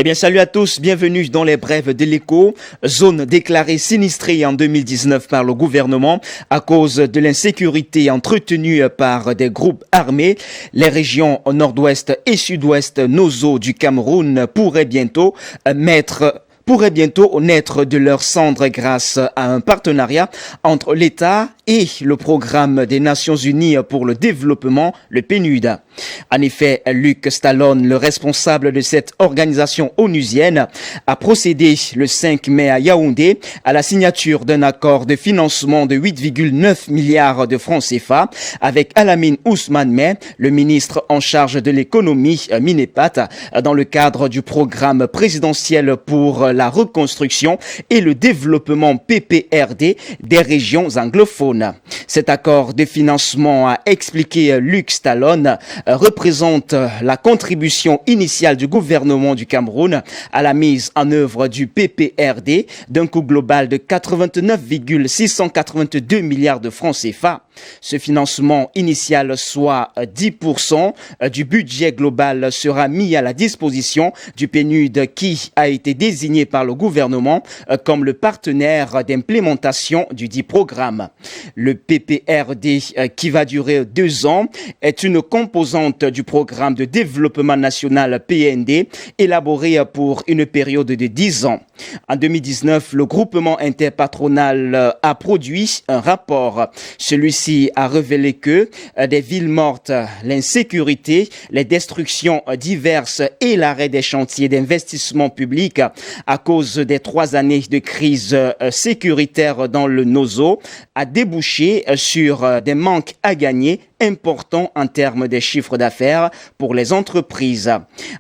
Eh bien, salut à tous, bienvenue dans les brèves de l'écho. Zone déclarée sinistrée en 2019 par le gouvernement à cause de l'insécurité entretenue par des groupes armés. Les régions nord-ouest et sud-ouest Nozo du Cameroun pourraient bientôt naître de leurs cendres grâce à un partenariat entre l'État et le programme des Nations Unies pour le développement, le PNUD. En effet, Luc Stallone, le responsable de cette organisation onusienne, a procédé le 5 mai à Yaoundé à la signature d'un accord de financement de 8,9 milliards de francs CFA avec Alamine Ousmane May, le ministre en charge de l'économie Minepat, dans le cadre du programme présidentiel pour la reconstruction et le développement PPRD des régions anglophones. Cet accord de financement, a expliqué Luc Stallone, représente la contribution initiale du gouvernement du Cameroun à la mise en œuvre du PPRD d'un coût global de 89,682 milliards de francs CFA. Ce financement initial, soit 10% du budget global, sera mis à la disposition du PNUD qui a été désigné par le gouvernement comme le partenaire d'implémentation du dit programme. Le PPRD, qui va durer 2 ans, est une composante du programme de développement national PND élaboré pour une période de 10 ans. En 2019, le groupement interpatronal a produit un rapport. Celui-ci a révélé que des villes mortes, l'insécurité, les destructions diverses et l'arrêt des chantiers d'investissement public à cause des 3 années de crise sécuritaire dans le Nozo a débouché sur des manques à gagner importants en termes de chiffres d'affaires pour les entreprises.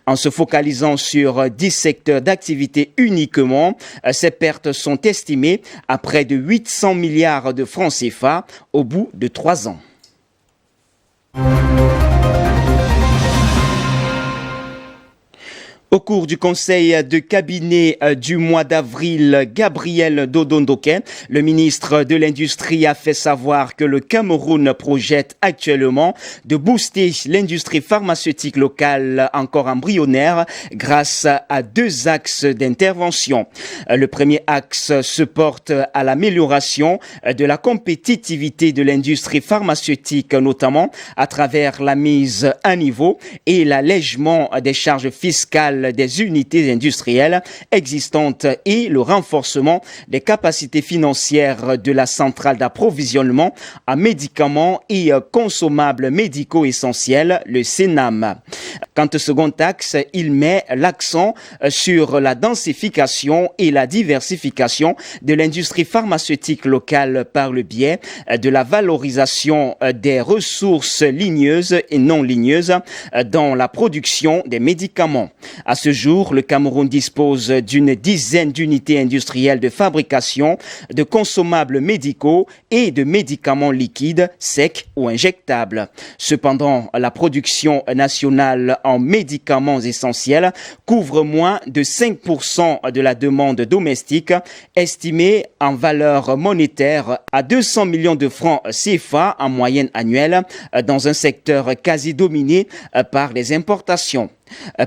En se focalisant sur 10 secteurs d'activité uniquement, ces pertes sont estimées à près de 800 milliards de francs CFA au bout de 3 ans. Au cours du conseil de cabinet du mois d'avril, Gabriel Dodondoké, le ministre de l'Industrie, a fait savoir que le Cameroun projette actuellement de booster l'industrie pharmaceutique locale encore embryonnaire grâce à 2 axes d'intervention. Le premier axe se porte à l'amélioration de la compétitivité de l'industrie pharmaceutique, notamment à travers la mise à niveau et l'allègement des charges fiscales des unités industrielles existantes et le renforcement des capacités financières de la centrale d'approvisionnement en médicaments et consommables médicaux essentiels, le CENAM. Quant au second axe, il met l'accent sur la densification et la diversification de l'industrie pharmaceutique locale par le biais de la valorisation des ressources ligneuses et non ligneuses dans la production des médicaments. À ce jour, le Cameroun dispose d'une dizaine d'unités industrielles de fabrication de consommables médicaux et de médicaments liquides, secs ou injectables. Cependant, la production nationale en médicaments essentiels couvre moins de 5% de la demande domestique, estimée en valeur monétaire à 200 millions de francs CFA en moyenne annuelle, dans un secteur quasi dominé par les importations.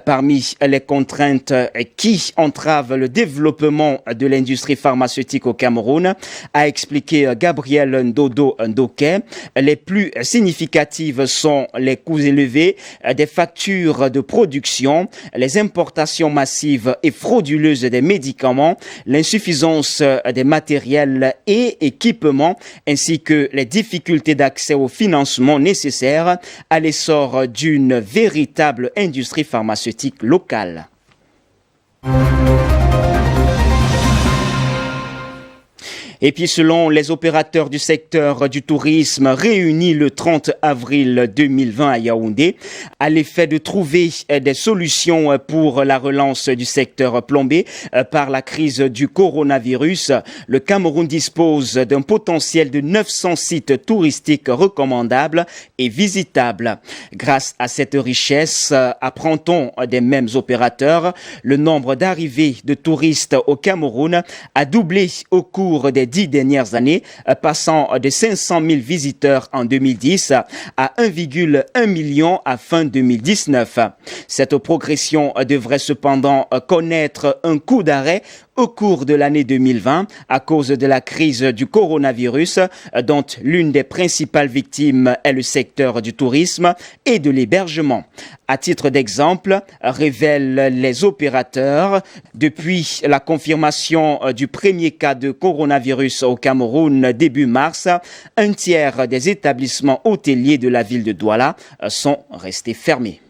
Parmi les contraintes qui entravent le développement de l'industrie pharmaceutique au Cameroun, a expliqué Gabriel Ndoké, les plus significatives sont les coûts élevés des factures de production, les importations massives et frauduleuses des médicaments, l'insuffisance des matériels et équipements, ainsi que les difficultés d'accès au financement nécessaire à l'essor d'une véritable industrie pharmaceutique locale. Et puis, selon les opérateurs du secteur du tourisme réunis le 30 avril 2020 à Yaoundé, à l'effet de trouver des solutions pour la relance du secteur plombé par la crise du coronavirus, le Cameroun dispose d'un potentiel de 900 sites touristiques recommandables et visitables. Grâce à cette richesse, apprend-on des mêmes opérateurs, le nombre d'arrivées de touristes au Cameroun a doublé au cours des 10 dernières années, passant de 500 000 visiteurs en 2010 à 1,1 million à fin 2019. Cette progression devrait cependant connaître un coup d'arrêt au cours de l'année 2020 à cause de la crise du coronavirus, dont l'une des principales victimes est le secteur du tourisme et de l'hébergement. À titre d'exemple, révèlent les opérateurs, depuis la confirmation du premier cas de coronavirus au Cameroun début mars, un tiers des établissements hôteliers de la ville de Douala sont restés fermés.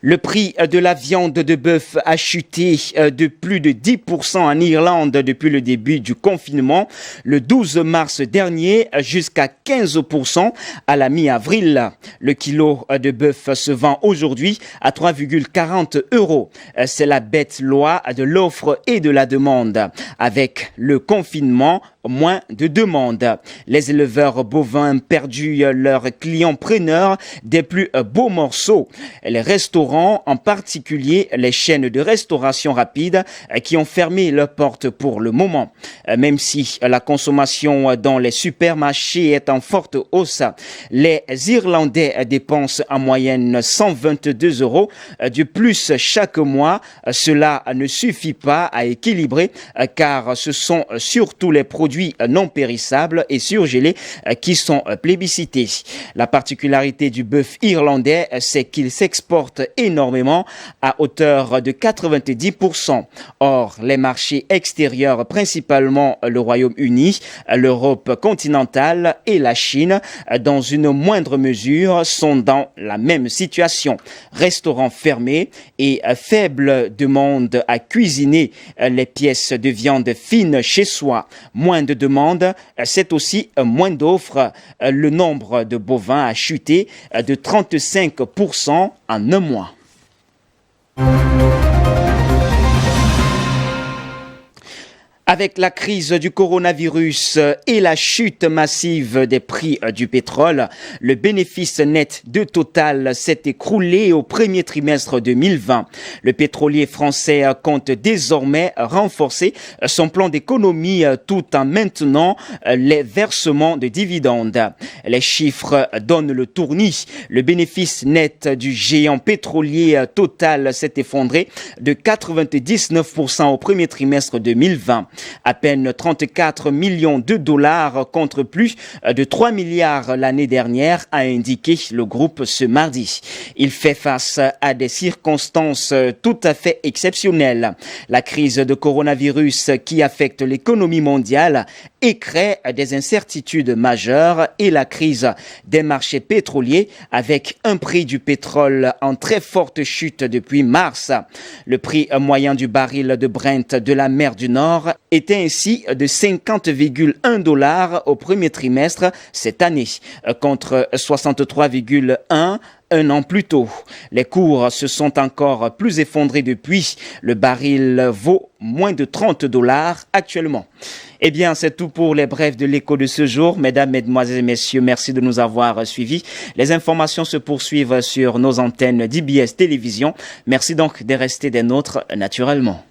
Le prix de la viande de bœuf a chuté de plus de 10% en Irlande depuis le début du confinement le 12 mars dernier jusqu'à 15% à la mi-avril. Le kilo de bœuf se vend aujourd'hui à 3,40 €. C'est la bête loi de l'offre et de la demande. Avec le confinement, moins de demandes. Les éleveurs bovins perdu leurs clients preneurs des plus beaux morceaux. Les restaurants, en particulier les chaînes de restauration rapide, qui ont fermé leurs portes pour le moment. Même si la consommation dans les supermarchés est en forte hausse, les Irlandais dépensent en moyenne 122 € de plus chaque mois. Cela ne suffit pas à équilibrer car ce sont surtout les produits non périssables et surgelés qui sont plébiscités. La particularité du bœuf irlandais, c'est qu'il s'exporte énormément à hauteur de 90%. Or, les marchés extérieurs, principalement le Royaume-Uni, l'Europe continentale et la Chine, dans une moindre mesure, sont dans la même situation. Restaurants fermés et faible demande à cuisiner les pièces de viande fine chez soi. Moins de demande, c'est aussi moins d'offres. Le nombre de bovins a chuté de 35% en un mois. Avec la crise du coronavirus et la chute massive des prix du pétrole, le bénéfice net de Total s'est écroulé au premier trimestre 2020. Le pétrolier français compte désormais renforcer son plan d'économie tout en maintenant les versements de dividendes. Les chiffres donnent le tournis. Le bénéfice net du géant pétrolier Total s'est effondré de 99% au premier trimestre 2020. À peine 34 millions de dollars contre plus de 3 milliards l'année dernière, a indiqué le groupe ce mardi. Il fait face à des circonstances tout à fait exceptionnelles. La crise de coronavirus qui affecte l'économie mondiale et crée des incertitudes majeures et la crise des marchés pétroliers avec un prix du pétrole en très forte chute depuis mars. Le prix moyen du baril de Brent de la mer du Nord était ainsi de 50,1 $ au premier trimestre cette année, contre 63,1 un an plus tôt. Les cours se sont encore plus effondrés depuis. Le baril vaut moins de 30 $ actuellement. Eh bien, c'est tout pour les brefs de l'écho de ce jour. Mesdames, Mesdemoiselles et Messieurs, merci de nous avoir suivis. Les informations se poursuivent sur nos antennes d'IBS Télévision. Merci donc de rester des nôtres naturellement.